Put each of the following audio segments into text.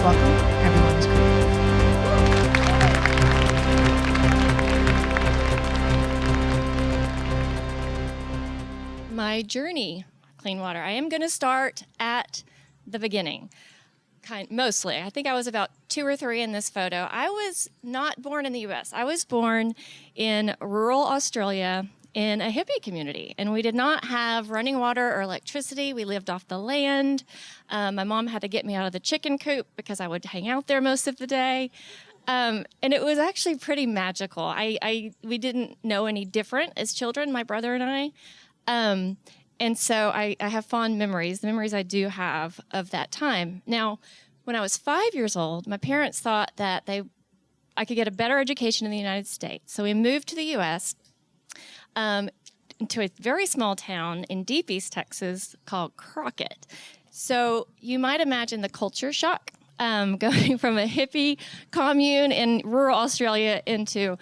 welcome Everyone's Creative. My journey, clean water. I am going to start at the beginning. Mostly. I think I was about 2 or 3 in this photo. I was not born in the U.S. I was born in rural Australia in a hippie community, and we did not have running water or electricity. We lived off the land. My mom had to get me out of the chicken coop because I would hang out there most of the day. And it was actually pretty magical. We didn't know any different as children, my brother and I. And so I have fond memories, the memories I do have of that time. Now, when I was 5 years old, my parents thought that I could get a better education in the United States. So we moved to the U.S., to a very small town in deep East Texas called Crockett. So you might imagine the culture shock, going from a hippie commune in rural Australia into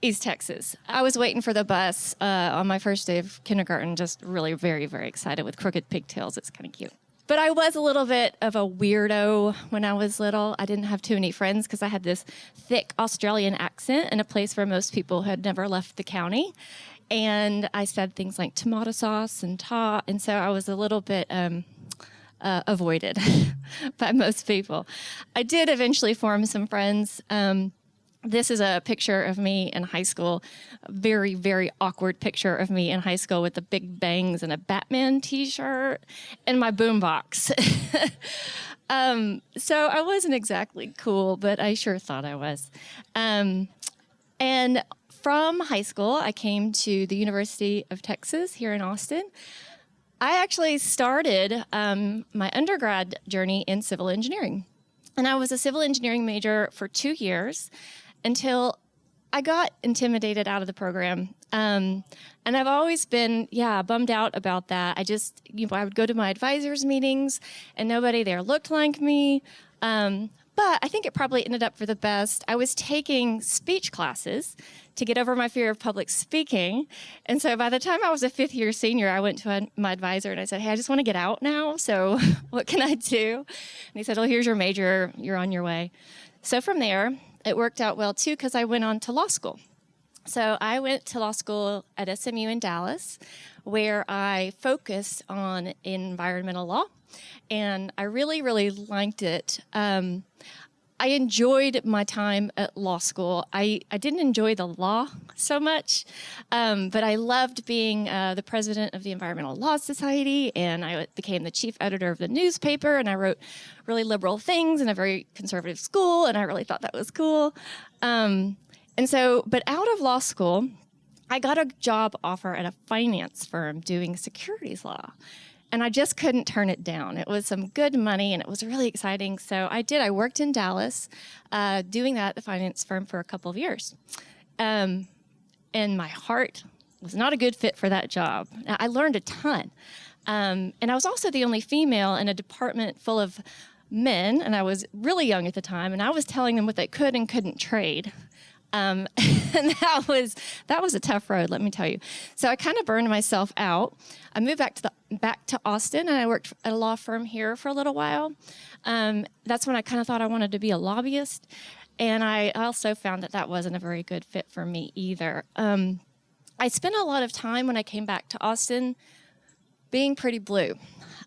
East Texas. I was waiting for the bus on my first day of kindergarten, just really very, very excited with crooked pigtails. It's kind of cute. But I was a little bit of a weirdo when I was little. I didn't have too many friends because I had this thick Australian accent in a place where most people had never left the county. And I said things like tomato sauce and ta, and so I was a little bit avoided by most people. I did eventually form some friends. This is a picture of me in high school, a very, very awkward picture of me in high school with the big bangs and a Batman t-shirt and my boombox. So I wasn't exactly cool, but I sure thought I was. And from high school, I came to the University of Texas here in Austin. I actually started my undergrad journey in civil engineering. And I was a civil engineering major for 2 years until I got intimidated out of the program. And I've always been, bummed out about that. I would go to my advisors' meetings and nobody there looked like me. But I think it probably ended up for the best. I was taking speech classes to get over my fear of public speaking. And so by the time I was a 5th-year senior, I went to my advisor and I said, hey, I just want to get out now. So what can I do? And he said, well, here's your major. You're on your way. So from there, it worked out well, too, because I went on to law school. So I went to law school at SMU in Dallas, where I focused on environmental law. And I really, really liked it. I enjoyed my time at law school. I didn't enjoy the law so much, but I loved being the president of the Environmental Law Society, and I became the chief editor of the newspaper, and I wrote really liberal things in a very conservative school, and I really thought that was cool. But out of law school, I got a job offer at a finance firm doing securities law. And I just couldn't turn it down. It was some good money, and it was really exciting. So I did. I worked in Dallas doing that at the finance firm for a couple of years. And my heart was not a good fit for that job. Now, I learned a ton. And I was also the only female in a department full of men, and I was really young at the time, and I was telling them what they could and couldn't trade. And that was a tough road, let me tell you. So I kind of burned myself out. I moved back to Austin, and I worked at a law firm here for a little while. That's when I kind of thought I wanted to be a lobbyist, and I also found that wasn't a very good fit for me either. I spent a lot of time when I came back to Austin being pretty blue,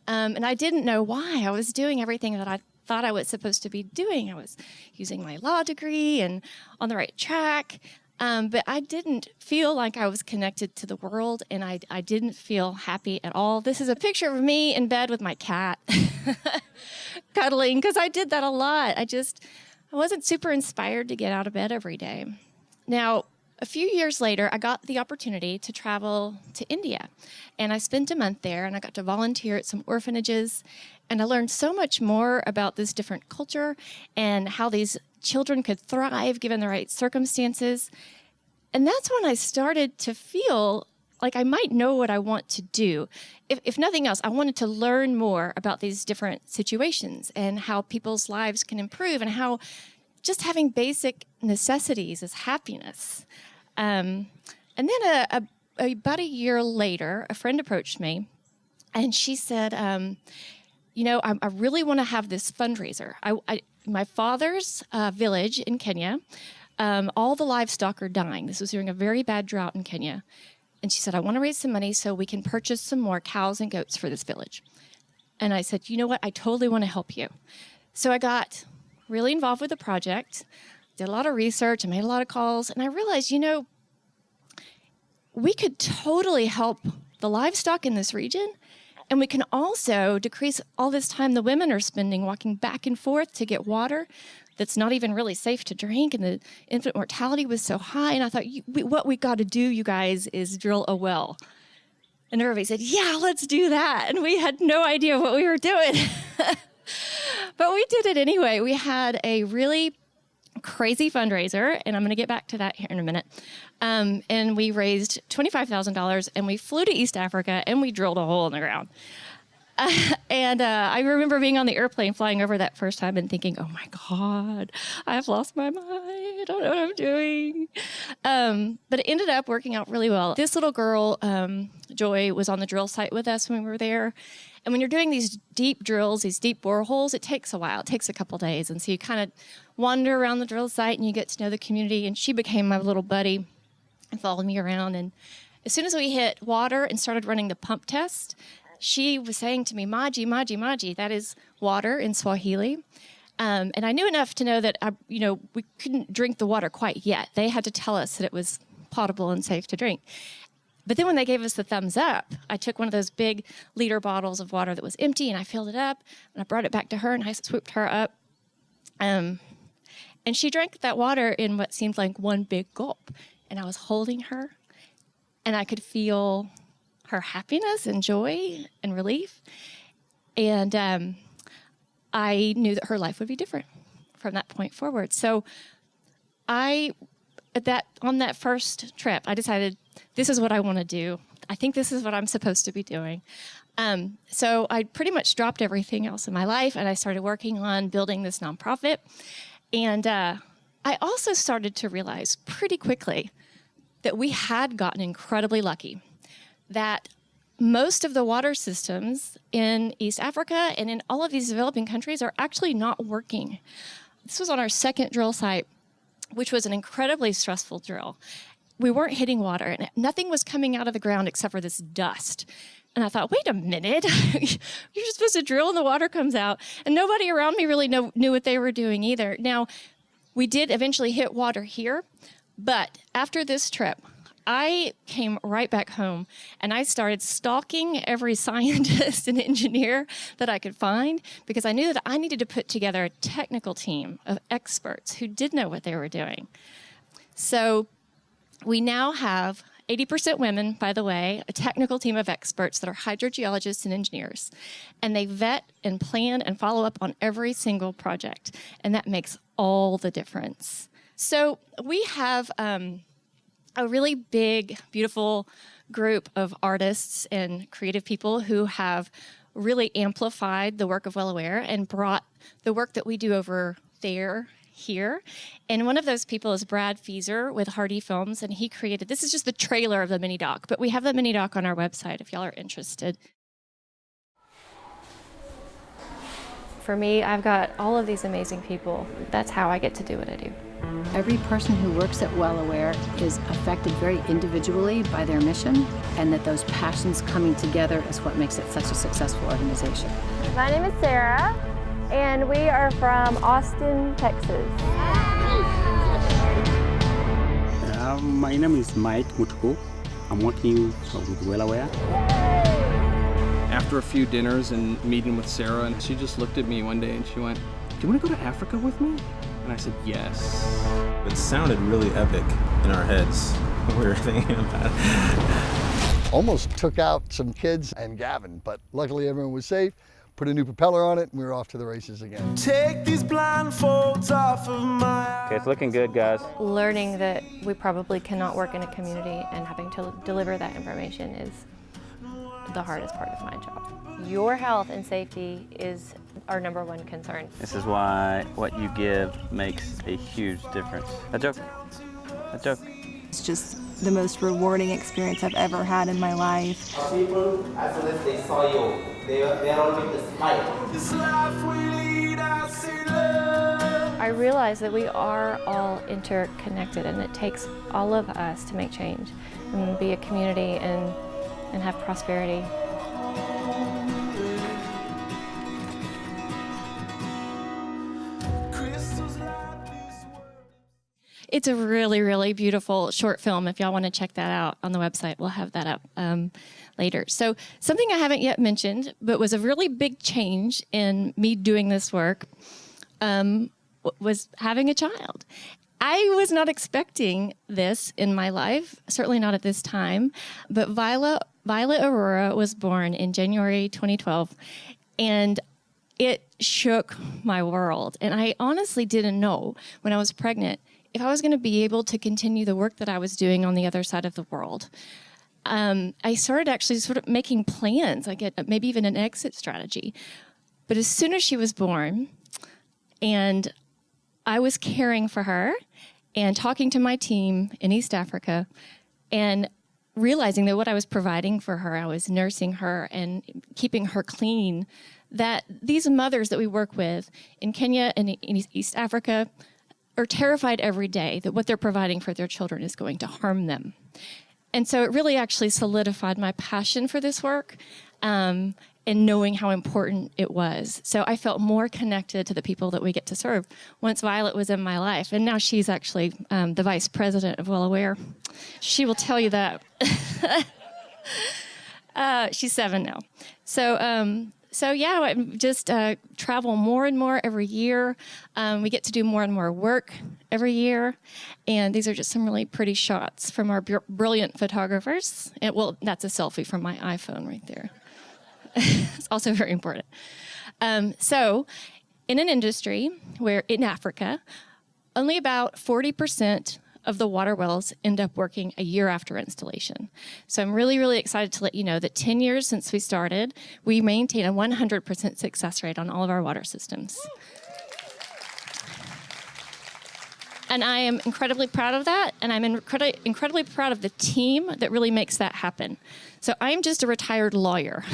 and I didn't know why. I was doing everything that I thought I was supposed to be doing. I was using my law degree and on the right track, but I didn't feel like I was connected to the world, and I didn't feel happy at all. This is a picture of me in bed with my cat, cuddling, because I did that a lot. I wasn't super inspired to get out of bed every day. Now, a few years later, I got the opportunity to travel to India, and I spent a month there, and I got to volunteer at some orphanages, and I learned so much more about this different culture and how these children could thrive given the right circumstances. And that's when I started to feel like I might know what I want to do. If nothing else, I wanted to learn more about these different situations and how people's lives can improve, and how just having basic necessities is happiness. And then about a year later, a friend approached me, and she said, I really want to have this fundraiser. My father's village in Kenya, all the livestock are dying. This was during a very bad drought in Kenya. And she said, I want to raise some money so we can purchase some more cows and goats for this village. And I said, you know what? I totally want to help you. So I got really involved with the project, did a lot of research, I made a lot of calls, and I realized, we could totally help the livestock in this region, and we can also decrease all this time the women are spending walking back and forth to get water that's not even really safe to drink, and the infant mortality was so high. And I thought, what we got to do, you guys, is drill a well. And everybody said, yeah, let's do that. And we had no idea what we were doing. But we did it anyway. We had a really crazy fundraiser, and I'm going to get back to that here in a minute. And we raised $25,000, and we flew to East Africa, and we drilled a hole in the ground. And I remember being on the airplane flying over that first time and thinking, oh my God, I've lost my mind. I don't know what I'm doing. But it ended up working out really well. This little girl, Joy, was on the drill site with us when we were there. And when you're doing these deep drills, these deep boreholes, it takes a while. It takes a couple days. And so you kind of wander around the drill site and you get to know the community. And she became my little buddy and followed me around. And as soon as we hit water and started running the pump test, she was saying to me, Maji, Maji, Maji, that is water in Swahili. And I knew enough to know that, we couldn't drink the water quite yet. They had to tell us that it was potable and safe to drink. But then when they gave us the thumbs up, I took one of those big liter bottles of water that was empty, and I filled it up, and I brought it back to her, and I swooped her up. And she drank that water in what seemed like one big gulp. And I was holding her, and I could feel her happiness and joy and relief. And I knew that her life would be different from that point forward. So on that first trip, I decided, this is what I want to do. I think this is what I'm supposed to be doing. So I pretty much dropped everything else in my life, and I started working on building this nonprofit. And I also started to realize pretty quickly that we had gotten incredibly lucky, that most of the water systems in East Africa and in all of these developing countries are actually not working. This was on our second drill site, which was an incredibly stressful drill. We weren't hitting water, and nothing was coming out of the ground except for this dust. And I thought, wait a minute, you're just supposed to drill and the water comes out. And nobody around me really knew what they were doing either. Now, we did eventually hit water here, but after this trip, I came right back home and I started stalking every scientist and engineer that I could find, because I knew that I needed to put together a technical team of experts who did know what they were doing. So we now have 80% women, by the way, a technical team of experts that are hydrogeologists and engineers. And they vet and plan and follow up on every single project. And that makes all the difference. So we have a really big, beautiful group of artists and creative people who have really amplified the work of Well Aware and brought the work that we do over there here. And one of those people is Brad Fieser with Hardy Films, and he created, this is just the trailer of the mini doc, but we have the mini doc on our website if y'all are interested. For me, I've got all of these amazing people. That's how I get to do what I do. Every person who works at Well Aware is affected very individually by their mission, and that those passions coming together is what makes it such a successful organization. My name is Sarah, and we are from Austin, Texas. My name is Mike Mutko. I'm working with Well Aware. After a few dinners and meeting with Sarah, and she just looked at me one day and she went, "Do you want to go to Africa with me?" And I said, "Yes." It sounded really epic in our heads when we were thinking about it. Almost took out some kids and Gavin, but luckily everyone was safe. Put a new propeller on it, and we were off to the races again. Take these blindfolds off of my... Okay, it's looking good, guys. Learning that we probably cannot work in a community and having to deliver that information is the hardest part of my job. Your health and safety is our #1 concern. This is why what you give makes a huge difference. A joke. It's just the most rewarding experience I've ever had in my life. People, as soon as they saw you, they're all with a smile. This life we lead, I see love. I realize that we are all interconnected, and it takes all of us to make change and be a community and have prosperity. It's a really, really beautiful short film. If y'all want to check that out on the website, we'll have that up later. So something I haven't yet mentioned, but was a really big change in me doing this work, was having a child. I was not expecting this in my life, certainly not at this time, but Violet Aurora was born in January 2012, and it shook my world. And I honestly didn't know when I was pregnant if I was going to be able to continue the work that I was doing on the other side of the world. I started actually sort of making plans, maybe even an exit strategy. But as soon as she was born, and I was caring for her and talking to my team in East Africa and realizing that what I was providing for her, I was nursing her and keeping her clean, that these mothers that we work with in Kenya and in East Africa are terrified every day that what they're providing for their children is going to harm them. And so it really actually solidified my passion for this work and knowing how important it was. So I felt more connected to the people that we get to serve once Violet was in my life. And now she's actually the vice president of Well Aware. She will tell you that. She's 7 now. So yeah, I just travel more and more every year. We get to do more and more work every year. And these are just some really pretty shots from our brilliant photographers. Well, that's a selfie from my iPhone right there. It's also very important. So in an industry where in Africa, only about 40% of the water wells end up working a year after installation. So I'm really, really excited to let you know that 10 years since we started, we maintain a 100% success rate on all of our water systems. And I am incredibly proud of that, and I'm incredibly proud of the team that really makes that happen. So I'm just a retired lawyer.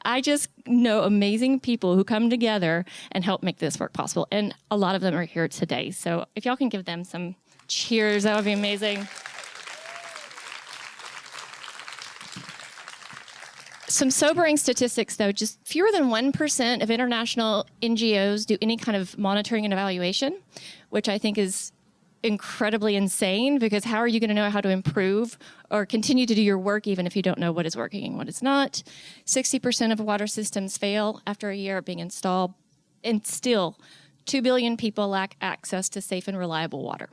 I just know amazing people who come together and help make this work possible, and a lot of them are here today. So if y'all can give them some cheers, that would be amazing. Some sobering statistics, though. Just fewer than 1% of international NGOs do any kind of monitoring and evaluation, which I think is incredibly insane, because how are you going to know how to improve or continue to do your work even if you don't know what is working and what is not? 60% of water systems fail after a year of being installed, and still 2 billion people lack access to safe and reliable water.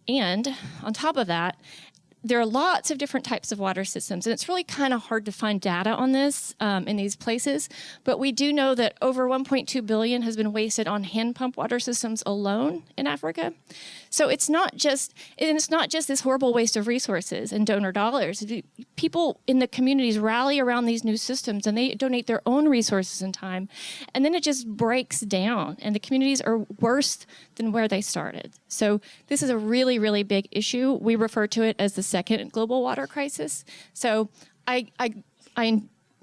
And on top of that, there are lots of different types of water systems, and it's really kind of hard to find data on this in these places, but we do know that over 1.2 billion has been wasted on hand pump water systems alone in Africa. So it's not just this horrible waste of resources and donor dollars. People in the communities rally around these new systems, and they donate their own resources and time, and then it just breaks down, and the communities are worse than where they started. So this is a really, really big issue. We refer to it as the second global water crisis. So I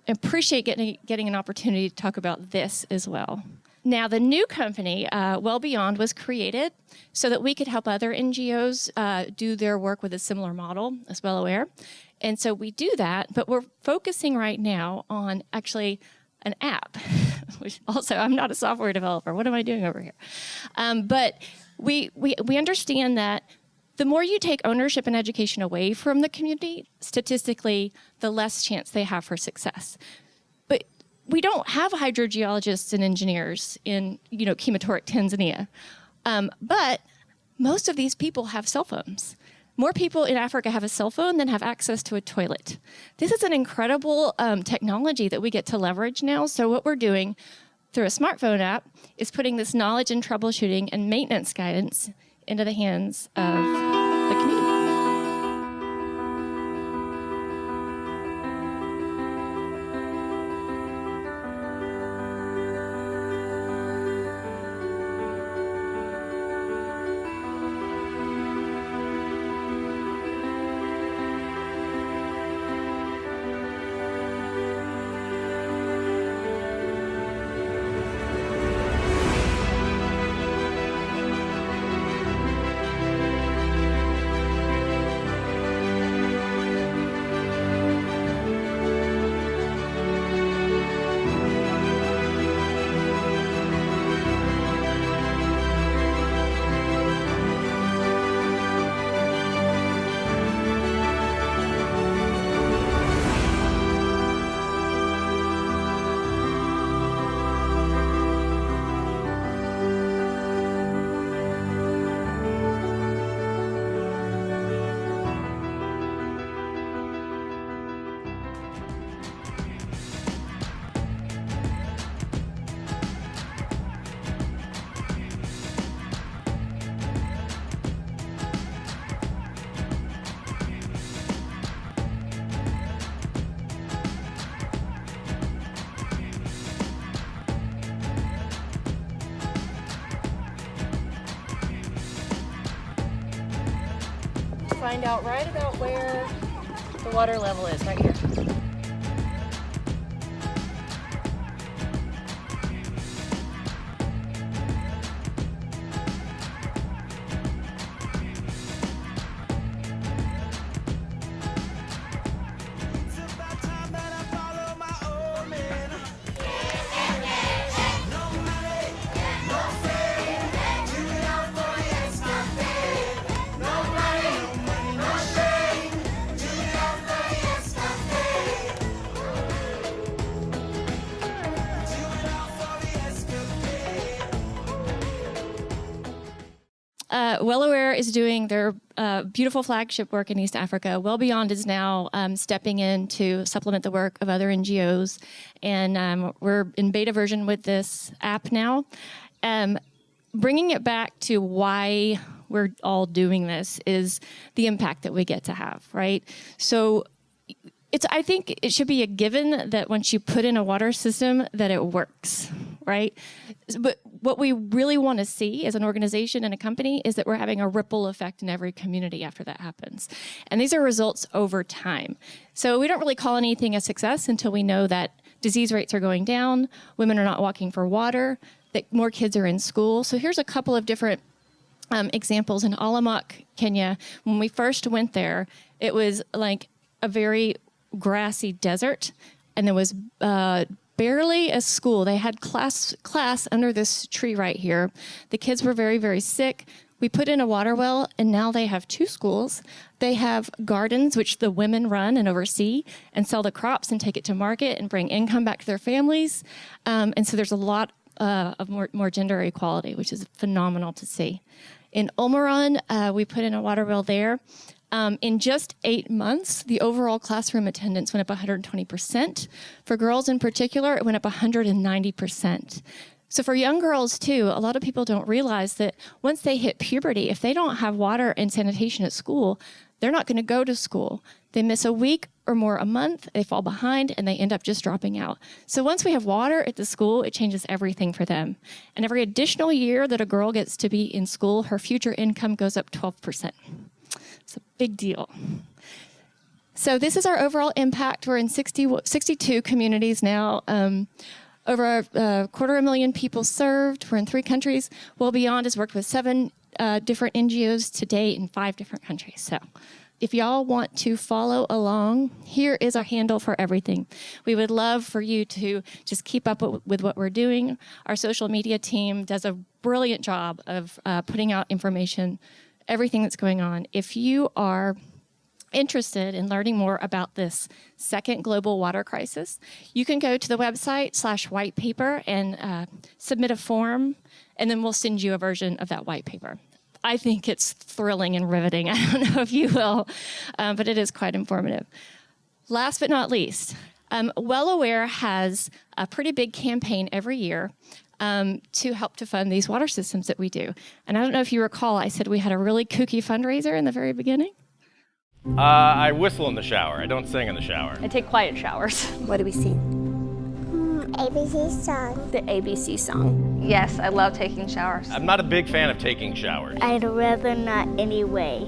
appreciate getting an opportunity to talk about this as well. Now, the new company, Well Beyond, was created so that we could help other NGOs do their work with a similar model as Well Aware. And so we do that, but we're focusing right now on actually an app, which also, I'm not a software developer. What am I doing over here? But we understand that the more you take ownership and education away from the community, statistically, the less chance they have for success. But we don't have hydrogeologists and engineers in, Chematoric, Tanzania. But most of these people have cell phones. More people in Africa have a cell phone than have access to a toilet. This is an incredible technology that we get to leverage now. So what we're doing through a smartphone app is putting this knowledge and troubleshooting and maintenance guidance into the hands of the community. find out right about where the water level is, right here. Well-Aware is doing their beautiful flagship work in East Africa. Well Beyond is now stepping in to supplement the work of other NGOs, and we're in beta version with this app now. Bringing it back to why we're all doing this is the impact that we get to have, right? So I think it should be a given that once you put in a water system that it works, right? But what we really want to see as an organization and a company is that we're having a ripple effect in every community after that happens. And these are results over time. So we don't really call anything a success until we know that disease rates are going down, women are not walking for water, that more kids are in school. So here's a couple of different examples. In Alamak, Kenya, when we first went there, it was like a very grassy desert, and there was barely a school. They had class under this tree right here. The kids were very, very sick. We put in a water well, and now they have 2 schools. They have gardens, which the women run and oversee and sell the crops and take it to market and bring income back to their families. And so there's a lot of more gender equality, which is phenomenal to see. In Omaran, we put in a water well there. In just 8 months, the overall classroom attendance went up 120%. For girls in particular, it went up 190%. So for young girls too, a lot of people don't realize that once they hit puberty, if they don't have water and sanitation at school, they're not going to go to school. They miss a week or more a month, they fall behind, and they end up just dropping out. So once we have water at the school, it changes everything for them. And every additional year that a girl gets to be in school, her future income goes up 12%. It's a big deal. So this is our overall impact. We're in 62 communities now. Over 250,000 people served. We're in 3 countries. Well Beyond has worked with 7 different NGOs to date in 5 different countries. So if y'all want to follow along, here is our handle for everything. We would love for you to just keep up with what we're doing. Our social media team does a brilliant job of putting out information, everything that's going on. If you are interested in learning more about this second global water crisis, you can go to the website /white paper and submit a form, and then we'll send you a version of that white paper. I think it's thrilling and riveting. I don't know if you will, but it is quite informative. Last but not least, Well-Aware has a pretty big campaign every year to help to fund these water systems that we do. And I don't know if you recall, I said we had a really kooky fundraiser in the very beginning. I whistle in the shower. I don't sing in the shower. I take quiet showers. What do we sing? ABC song. The ABC song. Yes, I love taking showers. I'm not a big fan of taking showers. I'd rather not anyway.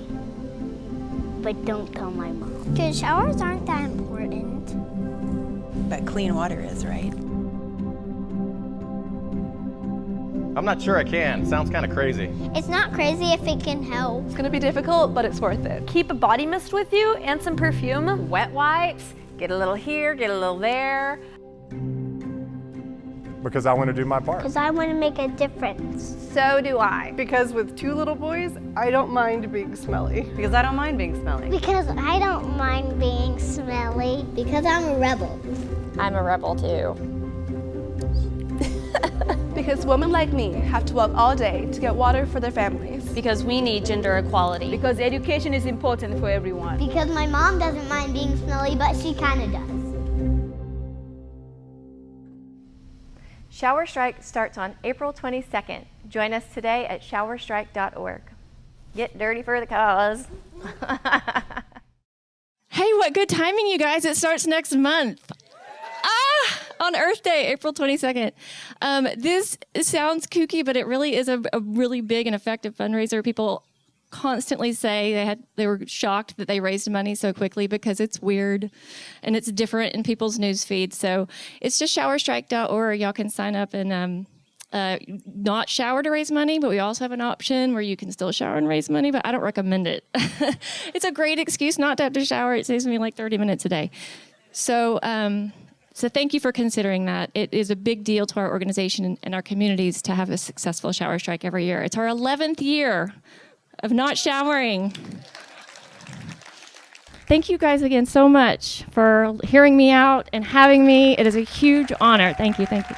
But don't tell my mom. Because showers aren't that important. But clean water is, right? I'm not sure I can. Sounds kind of crazy. It's not crazy if it can help. It's gonna be difficult, but it's worth it. Keep a body mist with you and some perfume. Wet wipes, get a little here, get a little there. Because I want to do my part. Because I want to make a difference. So do I. Because with 2 little boys, I don't mind being smelly. Because I don't mind being smelly. Because I don't mind being smelly. Because I'm a rebel. I'm a rebel too. Because women like me have to work all day to get water for their families. Because we need gender equality. Because education is important for everyone. Because my mom doesn't mind being smelly, but she kind of does. Shower Strike starts on April 22nd. Join us today at showerstrike.org. Get dirty for the cause. Hey, what good timing, you guys. It starts next month. On Earth Day, April 22nd. This sounds kooky, but it really is a really big and effective fundraiser. People constantly say they were shocked that they raised money so quickly because it's weird and it's different in people's news feeds. So it's just showerstrike.org. Y'all can sign up and not shower to raise money, but we also have an option where you can still shower and raise money, but I don't recommend it. It's a great excuse not to have to shower. It saves me like 30 minutes a day. So thank you for considering that. It is a big deal to our organization and our communities to have a successful shower strike every year. It's our 11th year of not showering. Thank you guys again so much for hearing me out and having me. It is a huge honor. Thank you, thank you.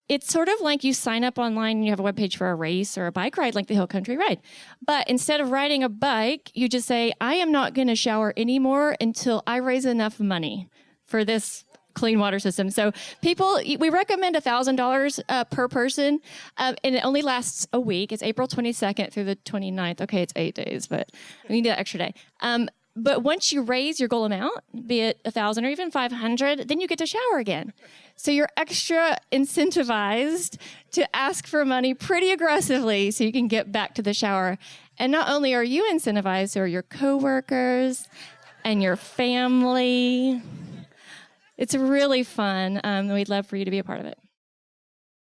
It's sort of like you sign up online and you have a webpage for a race or a bike ride like the Hill Country Ride. But instead of riding a bike, you just say, I am not going to shower anymore until I raise enough money for this clean water system. So we recommend $1,000 per person, and it only lasts a week. It's April 22nd through the 29th. Okay, it's 8 days, but we need that extra day. But once you raise your goal amount, be it 1,000 or even 500, then you get to shower again. So you're extra incentivized to ask for money pretty aggressively so you can get back to the shower. And not only are you incentivized, so are your coworkers and your family. It's really fun. We'd love for you to be a part of it.